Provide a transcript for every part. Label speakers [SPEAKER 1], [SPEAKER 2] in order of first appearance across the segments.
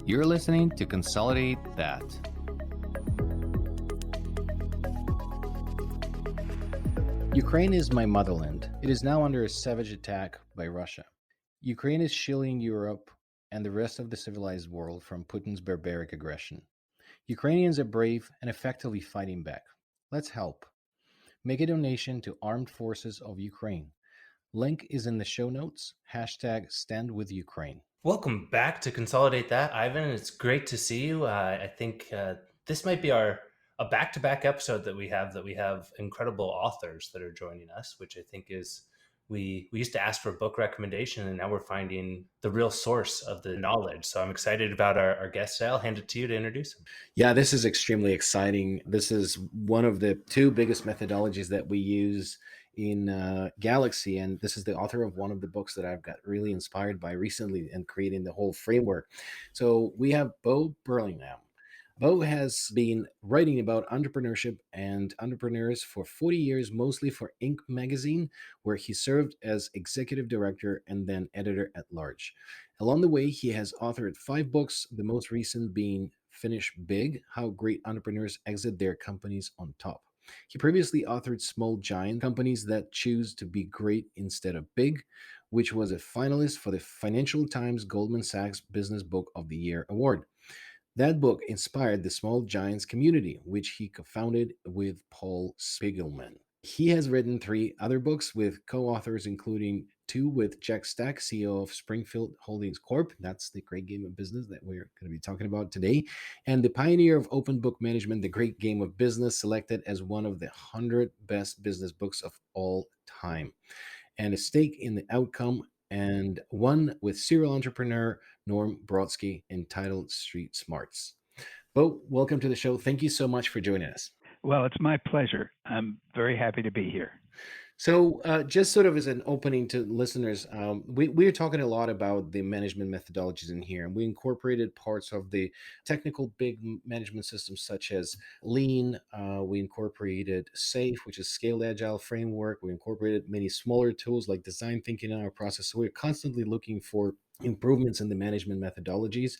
[SPEAKER 1] You're listening to Consolidate That. Ukraine is my motherland. It is now under a savage attack by Russia. Ukraine is shielding Europe and the rest of the civilized world from Putin's barbaric aggression. Ukrainians are brave and effectively fighting back. Let's help. Make a donation to Armed Forces of Ukraine. Link is in the show notes. #Stand with Ukraine.
[SPEAKER 2] Welcome back to Consolidate That, Ivan. It's great to see you. I think this might be a back-to-back episode that we have incredible authors that are joining us, which I think is we used to ask for a book recommendation, and now we're finding the real source of the knowledge. So I'm excited about our guest today. I'll hand it to you to introduce him.
[SPEAKER 1] Yeah, this is extremely exciting. This is one of the two biggest methodologies that we use in Galaxy, and this is the author of one of the books that I've got really inspired by recently and creating the whole framework. So we have Bo Burlingham. Bo has been writing about entrepreneurship and entrepreneurs for 40 years, mostly for Inc. magazine, where he served as executive director and then editor at large. Along the way, he has authored 5 books, the most recent being Finish Big: How Great Entrepreneurs Exit Their Companies on Top. He previously authored Small Giant: Companies That Choose to Be Great Instead of Big, which was a finalist for the Financial Times Goldman Sachs Business Book of the Year award. That book inspired the Small Giants community, which he co-founded with Paul Spiegelman. He has written 3 other books with co-authors, including 2 with Jack Stack, CEO of Springfield Holdings Corp. That's the great game of business that we're going to be talking about today. And the pioneer of open book management, The Great Game of Business, selected as one of the 100 best business books of all time. And a stake in the outcome, and one with serial entrepreneur Norm Brodsky, entitled Street Smarts. Bo, welcome to the show. Thank you so much for joining us.
[SPEAKER 3] Well, it's my pleasure. I'm very happy to be here.
[SPEAKER 1] So, just sort of as an opening to listeners, we're talking a lot about the management methodologies in here, and we incorporated parts of the technical big management systems such as Lean. We incorporated SAFe, which is Scaled Agile Framework. We incorporated many smaller tools like design thinking in our process. So we're constantly looking for improvements in the management methodologies,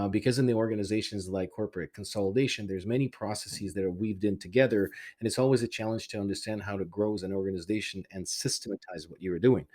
[SPEAKER 1] because in the organizations like corporate consolidation, there's many processes that are weaved in together, and it's always a challenge to understand how to grow as an organization and systematize what you're doing.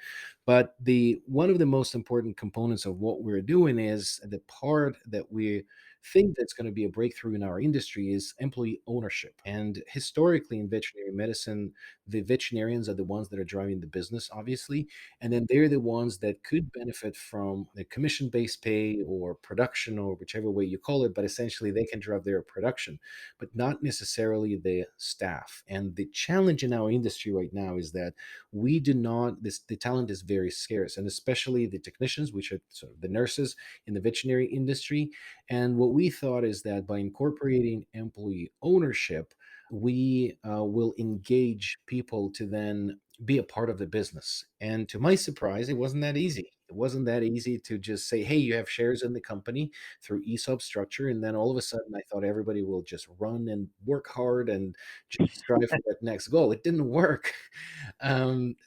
[SPEAKER 1] But the one of the most important components of what we're doing is the part that we think that's going to be a breakthrough in our industry is employee ownership. And historically in veterinary medicine, the veterinarians are the ones that are driving the business, obviously, and then they're the ones that could benefit from the commission-based pay or production, or whichever way you call it, but essentially they can drive their production, but not necessarily the staff. And the challenge in our industry right now is that we do not, the talent is very scarce, and especially the technicians, which are sort of the nurses in the veterinary industry. And what we thought is that by incorporating employee ownership, we will engage people to then be a part of the business. And to my surprise, it wasn't that easy. It wasn't that easy to just say, hey, you have shares in the company through ESOP structure. And then all of a sudden, I thought everybody will just run and work hard and just strive for that next goal. It didn't work.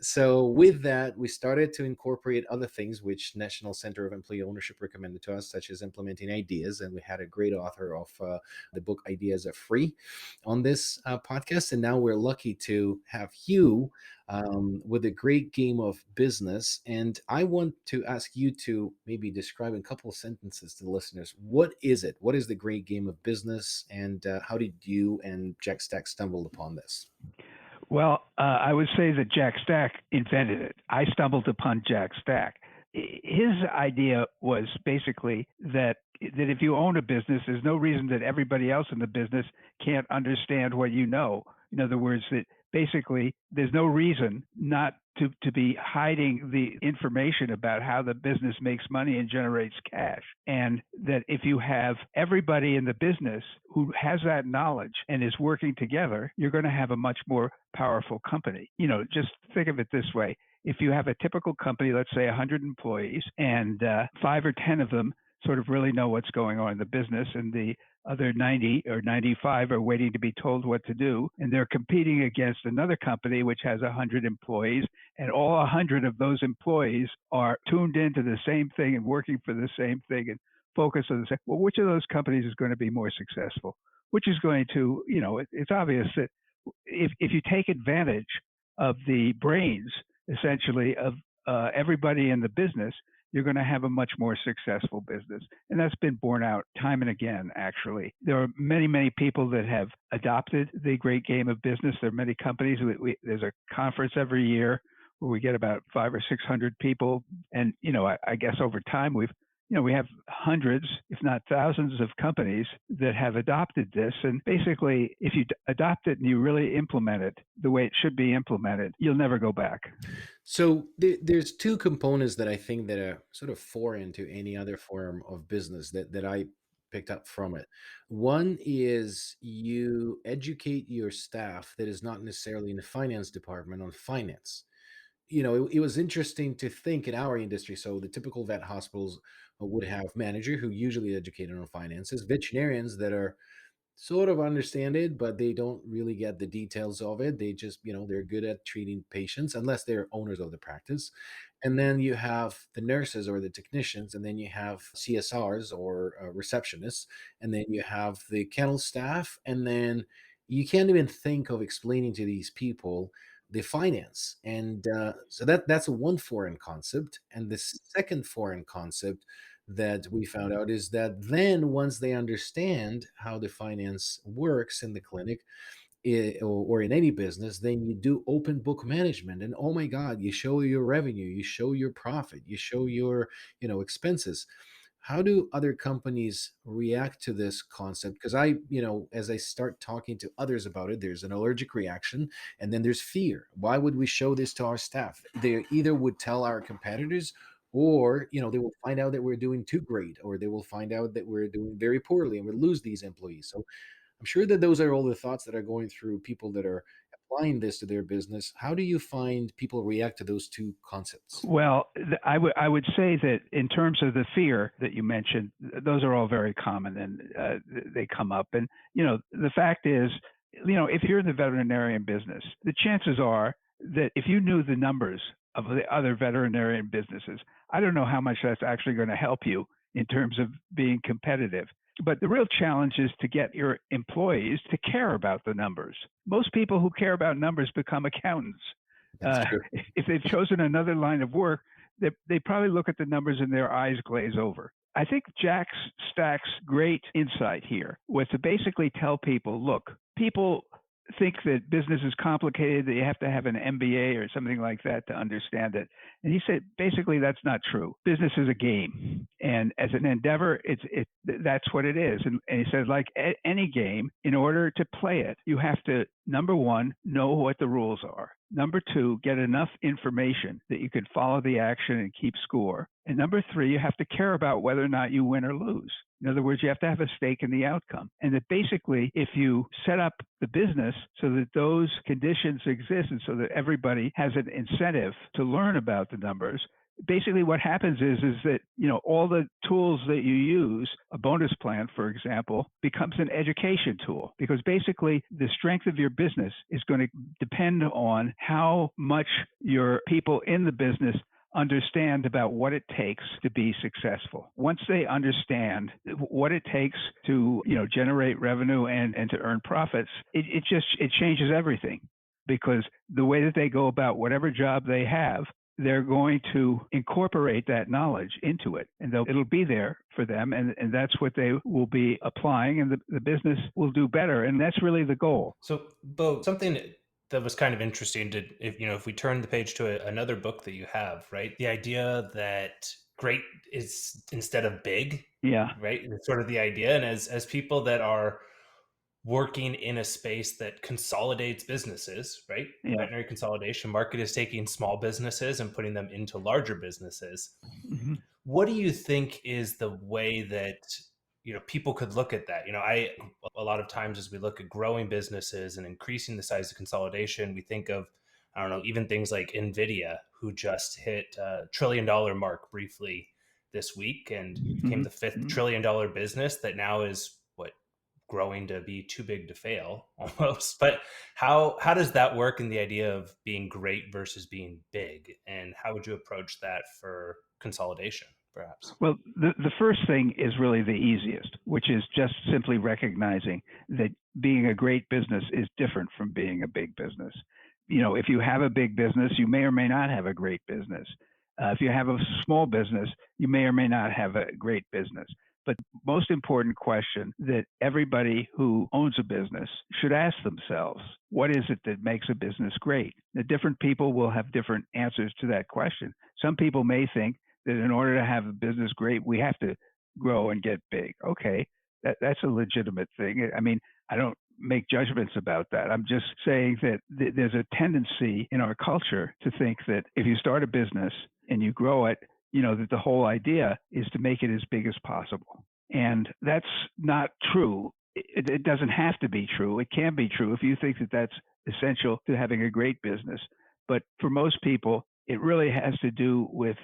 [SPEAKER 1] So with that, we started to incorporate other things, which National Center of Employee Ownership recommended to us, such as implementing ideas. And we had a great author of the book Ideas Are Free on this podcast. And now we're lucky to have you with a great game of business. And I want to ask you to maybe describe in a couple of sentences to the listeners, what is it? What is the great game of business? And how did you and Jack Stack stumble upon this?
[SPEAKER 3] Well, I would say that Jack Stack invented it. I stumbled upon Jack Stack. His idea was basically that if you own a business, there's no reason that everybody else in the business can't understand what you know. In other words, that basically there's no reason not to be hiding the information about how the business makes money and generates cash. And that if you have everybody in the business who has that knowledge and is working together, you're going to have a much more powerful company. Just think of it this way. If you have a typical company, let's say 100 employees, and 5 or 10 of them sort of really know what's going on in the business, and the other 90 or 95 are waiting to be told what to do, and they're competing against another company which has 100 employees, and all 100 of those employees are tuned into the same thing and working for the same thing and focus on say, well, which of those companies is going to be more successful? Which is going to, it's obvious that if you take advantage of the brains, essentially, of everybody in the business, you're going to have a much more successful business. And that's been borne out time and again, actually. There are many, many people that have adopted the great game of business. There are many companies. There's a conference every year where we get about 500 or 600 people. And, I guess over time, we have hundreds, if not thousands of companies that have adopted this. And basically, if you adopt it and you really implement it the way it should be implemented, you'll never go back.
[SPEAKER 1] So there's two components that I think that are sort of foreign to any other form of business that I picked up from it. One is you educate your staff that is not necessarily in the finance department on finance. It was interesting to think in our industry. So the typical vet hospitals would have manager who usually educated on finances, veterinarians that are sort of understand it, but they don't really get the details of it. They just, they're good at treating patients unless they're owners of the practice. And then you have the nurses or the technicians, and then you have CSRs or receptionists, and then you have the kennel staff, and then you can't even think of explaining to these people the finance. And so that's a one foreign concept. And the second foreign concept that we found out is that then once they understand how the finance works in the clinic, or in any business, then you do open book management, and oh my god, you show your revenue, you show your profit, you show your expenses. How do other companies react to this concept? Because as I start talking to others about it, there's an allergic reaction, and then there's fear. Why would we show this to our staff? They either would tell our competitors, or they will find out that we're doing too great, or they will find out that we're doing very poorly and we'll lose these employees. So I'm sure that those are all the thoughts that are going through people that are applying this to their business. How do you find people react to those two concepts?
[SPEAKER 3] Well, I would say that in terms of the fear that you mentioned, those are all very common, and they come up. And the fact is, if you're in the veterinarian business, the chances are that if you knew the numbers of the other veterinarian businesses, I don't know how much that's actually going to help you in terms of being competitive. But the real challenge is to get your employees to care about the numbers. Most people who care about numbers become accountants.
[SPEAKER 1] That's
[SPEAKER 3] Uh,
[SPEAKER 1] true.
[SPEAKER 3] if they've chosen another line of work, they probably look at the numbers and their eyes glaze over. I think Jack Stack's great insight here was to basically tell people, look, people think that business is complicated, that you have to have an MBA or something like that to understand it. And he said, basically, that's not true. Business is a game. And as an endeavor, that's what it is. And he says, like any game, in order to play it, you have to, number one, know what the rules are. Number two, get enough information that you can follow the action and keep score. And number three, you have to care about whether or not you win or lose. In other words, you have to have a stake in the outcome. And that basically, if you set up the business so that those conditions exist and so that everybody has an incentive to learn about the numbers, basically what happens is that all the tools that you use, a bonus plan, for example, becomes an education tool, because basically the strength of your business is going to depend on how much your people in the business understand about what it takes to be successful. Once they understand what it takes to generate revenue and to earn profits, it changes everything, because the way that they go about whatever job they have, they're going to incorporate that knowledge into it, and it'll be there for them, and that's what they will be applying, and the business will do better, and that's really the goal.
[SPEAKER 2] So, Bo, something that was kind of interesting to, if we turn the page to another book that you have, right? The idea that great is instead of big,
[SPEAKER 3] Yeah,
[SPEAKER 2] right? It's sort of the idea. And as people that are working in a space that consolidates businesses, right?
[SPEAKER 3] yeah.
[SPEAKER 2] Veterinary consolidation market is taking small businesses and putting them into larger businesses.
[SPEAKER 3] Mhm.
[SPEAKER 2] What do you think is the way that people could look at that? A lot of times as we look at growing businesses and increasing the size of consolidation, we think of, I don't know, even things like Nvidia, who just hit $1 trillion mark briefly this week and became
[SPEAKER 3] Mhm.
[SPEAKER 2] the fifth
[SPEAKER 3] Mhm.
[SPEAKER 2] $1 trillion business that now is growing to be too big to fail almost. But how does that work in the idea of being great versus being big, and how would you approach that for consolidation? perhaps?
[SPEAKER 3] Well, the first thing is really the easiest, which is just simply recognizing that being a great business is different from being a big business. If you have a big business, you may or may not have a great business. If you have a small business, you may or may not have a great business. But most important question that everybody who owns a business should ask themselves, what is it that makes a business great? The different people will have different answers to that question. Some people may think that in order to have a business great, we have to grow and get big. Okay, that's a legitimate thing. I mean, I don't make judgments about that. I'm just saying that there's a tendency in our culture to think that if you start a business and you grow it, that the whole idea is to make it as big as possible. And that's not true. It doesn't have to be true. It can be true if you think that that's essential to having a great business. But for most people, it really has to do with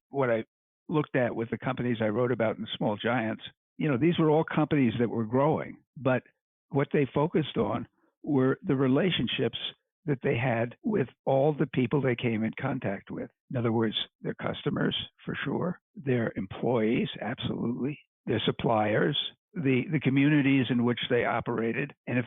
[SPEAKER 3] what I looked at with the companies I wrote about in Small Giants. These were all companies that were growing, but what they focused on were the relationships that they had with all the people they came in contact with. In other words, their customers, for sure, their employees, absolutely, their suppliers, the communities in which they operated. And if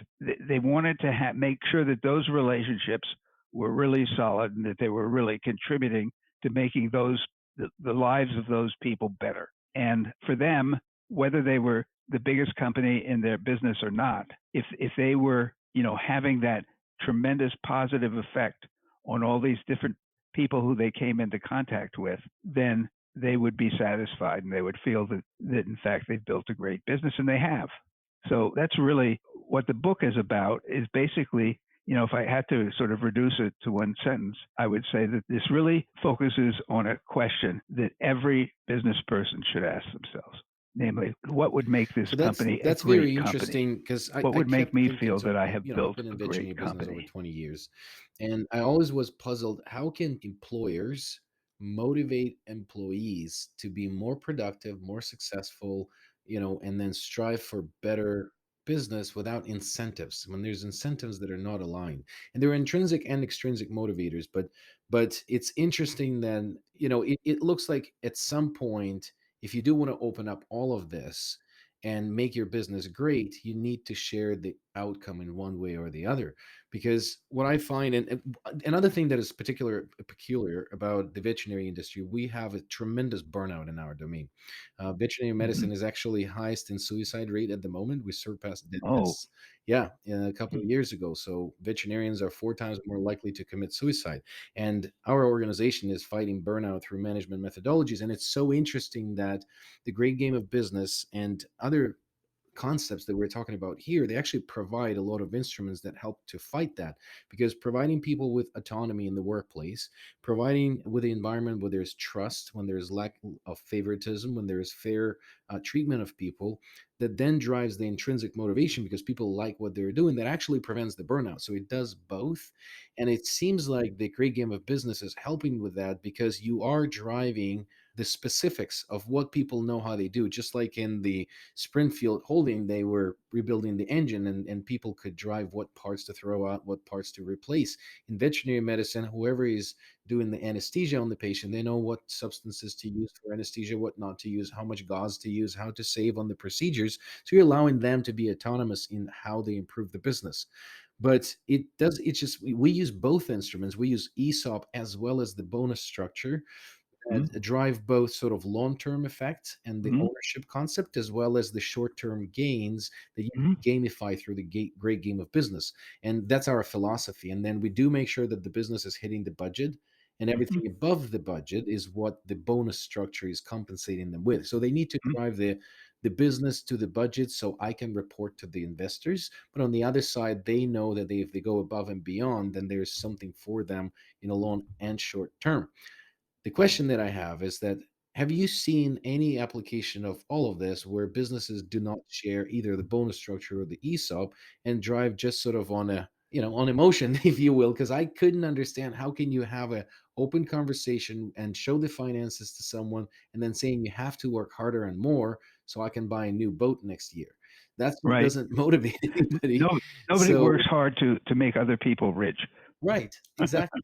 [SPEAKER 3] they wanted to make sure that those relationships were really solid and that they were really contributing to making the lives of those people better. And for them, whether they were the biggest company in their business or not, if they were, having that tremendous positive effect on all these different people who they came into contact with, then they would be satisfied and they would feel that in fact they've built a great business, and they have. So that's really what the book is about, is basically, if I had to sort of reduce it to one sentence, I would say that this really focuses on a question that every business person should ask themselves. Namely, what would make this
[SPEAKER 1] So
[SPEAKER 3] company a
[SPEAKER 1] that's
[SPEAKER 3] great
[SPEAKER 1] very
[SPEAKER 3] company?
[SPEAKER 1] interesting because
[SPEAKER 3] What
[SPEAKER 1] I
[SPEAKER 3] would make
[SPEAKER 1] kept
[SPEAKER 3] me
[SPEAKER 1] thinking.
[SPEAKER 3] feel
[SPEAKER 1] So
[SPEAKER 3] that I have
[SPEAKER 1] I've
[SPEAKER 3] built
[SPEAKER 1] been
[SPEAKER 3] a
[SPEAKER 1] in
[SPEAKER 3] great
[SPEAKER 1] veterinary business over
[SPEAKER 3] company?
[SPEAKER 1] 20 years, and I always was puzzled. How can employers motivate employees to be more productive, more successful, and then strive for better business without incentives, when there's incentives that are not aligned? And there are intrinsic and extrinsic motivators, but it's interesting that it looks like at some point, if you do want to open up all of this and make your business great, you need to share the outcome in one way or the other. Because what I find, and another thing that is peculiar about the veterinary industry, we have a tremendous burnout in our domain. Veterinary
[SPEAKER 3] Hmm.
[SPEAKER 1] medicine is actually highest in suicide rate at the moment. We surpassed
[SPEAKER 3] Oh,
[SPEAKER 1] dentists, yeah, a couple of years ago. So veterinarians are 4 times more likely to commit suicide. And our organization is fighting burnout through management methodologies. And it's so interesting that the great game of business and other concepts that we're talking about here, they actually provide a lot of instruments that help to fight that. Because providing people with autonomy in the workplace, providing with the environment where there's trust, when there's lack of favoritism, when there's fair treatment of people, that then drives the intrinsic motivation because people like what they're doing, that actually prevents the burnout. So it does both. And it seems like the great game of business is helping with that, because you are driving the specifics of what people know how they do. Just like in the Springfield Holding, they were rebuilding the engine, and people could drive what parts to throw out, what parts to replace. In veterinary medicine, whoever is doing the anesthesia on the patient, they know what substances to use for anesthesia, what not to use, how much gauze to use, how to save on the procedures. So you're allowing them to be autonomous in how they improve the business. But it's just, we use both instruments. We use ESOP as well as the bonus structure
[SPEAKER 3] mm-hmm.
[SPEAKER 1] that drive both sort of long-term effects and the
[SPEAKER 3] Mm-hmm.
[SPEAKER 1] ownership concept, as well as the short-term gains that you
[SPEAKER 3] Mm-hmm.
[SPEAKER 1] gamify through the great game of business. And that's our philosophy. And then we do make sure that the business is hitting the budget, and
[SPEAKER 3] Mm-hmm.
[SPEAKER 1] everything above the budget is what the bonus structure is compensating them with. So they need to drive the business to the budget so I can report to the investors. But on the other side, they know that if they go above and beyond, then there's something for them in a long and short term. The question that I have is that, have you seen any application of all of this where businesses do not share either the bonus structure or the ESOP and drive just sort of on on emotion, if you will? Because I couldn't understand, how can you have a open conversation and show the finances to someone and then saying you have to work harder and more so I can buy a new boat next year? That
[SPEAKER 3] Right.
[SPEAKER 1] doesn't motivate anybody.
[SPEAKER 3] No, nobody
[SPEAKER 1] So
[SPEAKER 3] works hard to make other people rich.
[SPEAKER 1] Right, exactly.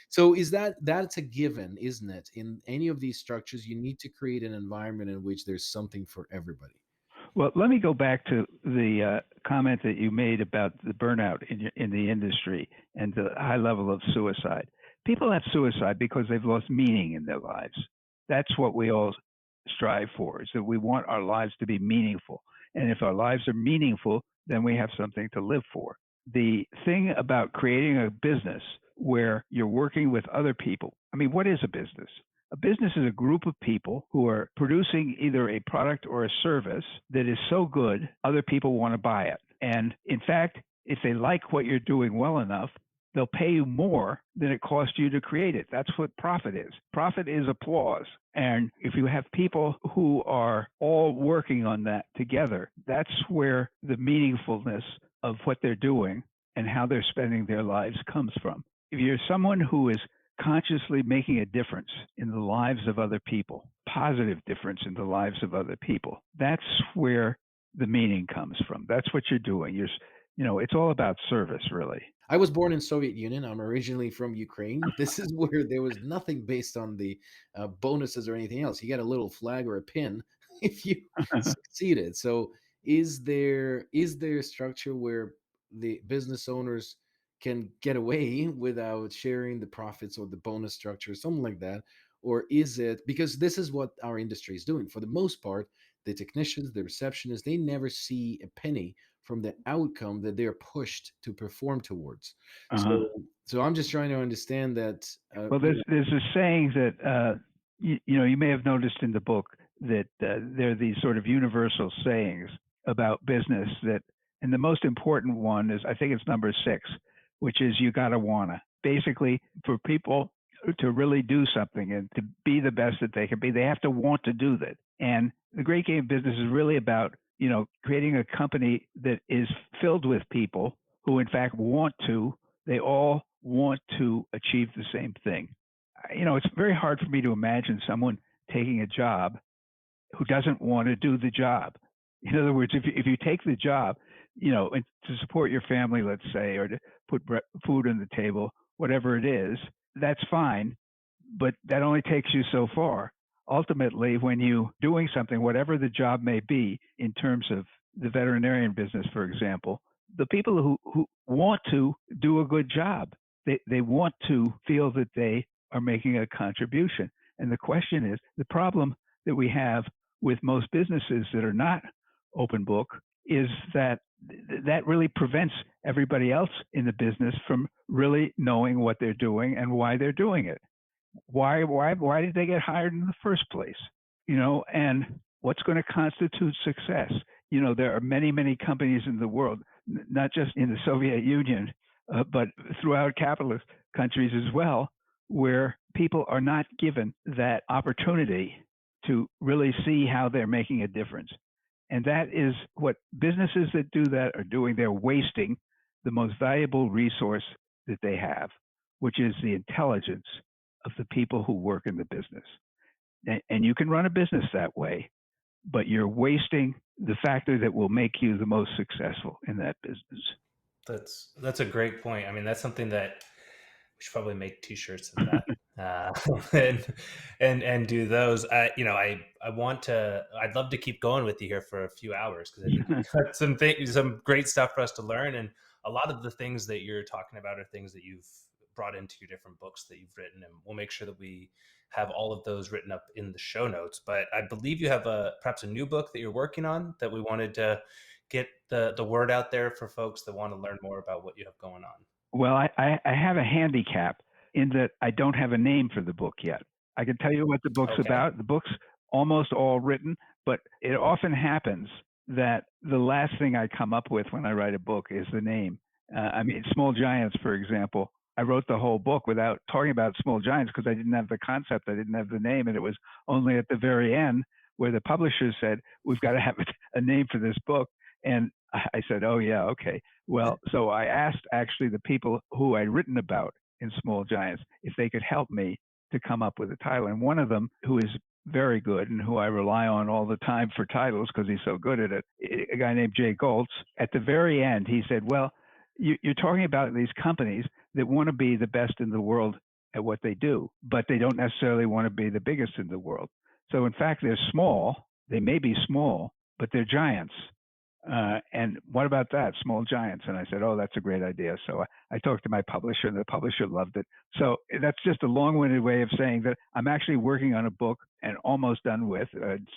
[SPEAKER 1] So is that's a given, isn't it? In any of these structures, you need to create an environment in which there's something for everybody.
[SPEAKER 3] Well, let me go back to the comment that you made about the burnout in the industry and the high level of suicide. People have suicide because they've lost meaning in their lives. That's what we all strive for, is that we want our lives to be meaningful. And if our lives are meaningful, then we have something to live for. The thing about creating a business where you're working with other people, I mean, what is a business? A business is a group of people who are producing either a product or a service that is so good, other people want to buy it. And in fact, if they like what you're doing well enough, they'll pay you more than it cost you to create it. That's what profit is. Profit is applause. And if you have people who are all working on that together, that's where the meaningfulness of what they're doing and how they're spending their lives comes from. If you're someone who is consciously making a difference in the lives of other people, positive difference in the lives of other people, that's where the meaning comes from. That's what you're doing. It's all about service, really.
[SPEAKER 1] I was born in Soviet Union. I'm originally from Ukraine. This is where there was nothing based on the bonuses or anything else. You got a little flag or a pin if you succeeded. So is there a structure where the business owners can get away without sharing the profits or the bonus structure, something like that? Or is it because this is what our industry is doing? For the most part, the technicians, the receptionists, they never see a penny from the outcome that they're pushed to perform towards.
[SPEAKER 3] Uh-huh.
[SPEAKER 1] So I'm just trying to understand that.
[SPEAKER 3] Well, there's a saying that you may have noticed in the book that there are these sort of universal sayings about business that, and the most important one is, I think it's number 6, which is you gotta wanna. Basically, for people to really do something and to be the best that they can be, they have to want to do that. And the great game business is really about creating a company that is filled with people who, in fact, want to. They all want to achieve the same thing. It's very hard for me to imagine someone taking a job who doesn't want to do the job. In other words, if you take the job, and to support your family, let's say, or to put food on the table, whatever it is, that's fine, but that only takes you so far. Ultimately, when you doing something, whatever the job may be, in terms of the veterinarian business, for example, the people who want to do a good job, they want to feel that they are making a contribution. And the question is, the problem that we have with most businesses that are not open book is that that really prevents everybody else in the business from really knowing what they're doing and why they're doing it. Why did they get hired in the first place? And what's going to constitute success? There are many companies in the world, not just in the Soviet Union, but throughout capitalist countries as well, where people are not given that opportunity to really see how they're making a difference. And that is what businesses that do that are doing. They're wasting the most valuable resource that they have, which is the intelligence of the people who work in the business. And you can run a business that way, but you're wasting the factor that will make you the most successful in that business.
[SPEAKER 2] That's a great point. I mean, that's something that we should probably make T-shirts of that, and do those. I want to. I'd love to keep going with you here for a few hours because I think you've got some great stuff for us to learn, and a lot of the things that you're talking about are things that you've brought into your different books that you've written, and we'll make sure that we have all of those written up in the show notes. But I believe you have perhaps a new book that you're working on that we wanted to get the word out there for folks that want to learn more about what you have going on.
[SPEAKER 3] Well, I have a handicap in that I don't have a name for the book yet. I can tell you what the book's
[SPEAKER 2] Okay.
[SPEAKER 3] about. The book's almost all written, but it often happens that the last thing I come up with when I write a book is the name. Small Giants, for example. I wrote the whole book without talking about Small Giants because I didn't have the concept, I didn't have the name, and it was only at the very end where the publisher said, "We've got to have a name for this book." And I said, "Oh yeah, okay." Well, so I asked actually the people who I'd written about in Small Giants if they could help me to come up with a title. And one of them, who is very good and who I rely on all the time for titles because he's so good at it, a guy named Jay Goltz, at the very end, he said, "Well, you're talking about these companies that want to be the best in the world at what they do, but they don't necessarily want to be the biggest in the world. So in fact, they're small. They may be small, but they're giants. And what about that? Small giants. And I said, oh, that's a great idea. So I talked to my publisher, and the publisher loved it. So that's just a long-winded way of saying that I'm actually working on a book and almost done with.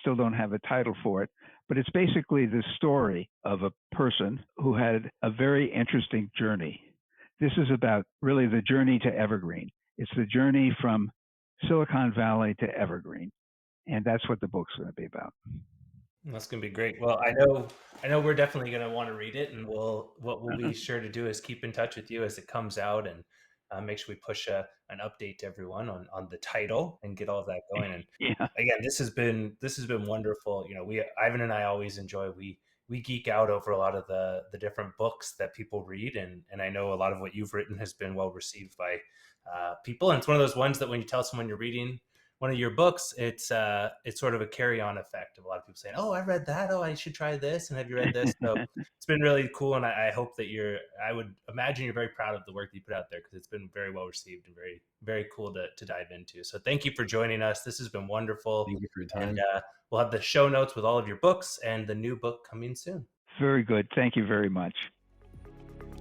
[SPEAKER 3] Still don't have a title for it. But it's basically the story of a person who had a very interesting journey. This is about really the journey to evergreen. It's the journey from Silicon Valley to evergreen. And that's what the book's going to be about.
[SPEAKER 2] That's going to be great. Well, I know we're definitely going to want to read it, and what we'll be sure to do is keep in touch with you as it comes out, and make sure we push an update to everyone on the title and get all of that going. And
[SPEAKER 3] Yeah.
[SPEAKER 2] again, this has been wonderful. You know, Ivan and I always enjoy, we geek out over a lot of the different books that people read, and I know a lot of what you've written has been well received by people. And it's one of those ones that when you tell someone you're reading one of your books, it's sort of a carry-on effect of a lot of people saying, oh, I read that. Oh, I should try this. And have you read this? So it's been really cool. And I hope that I would imagine you're very proud of the work that you put out there, because it's been very well received and very, very cool to dive into. So thank you for joining us. This has been wonderful.
[SPEAKER 1] Thank you for your time.
[SPEAKER 2] And we'll have the show notes with all of your books and the new book coming soon.
[SPEAKER 3] Very good. Thank you very much.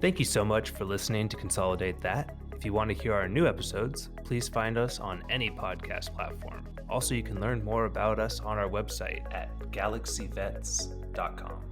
[SPEAKER 2] Thank you so much for listening to Consolidate That. If you want to hear our new episodes, please find us on any podcast platform. Also, you can learn more about us on our website at galaxyvets.com.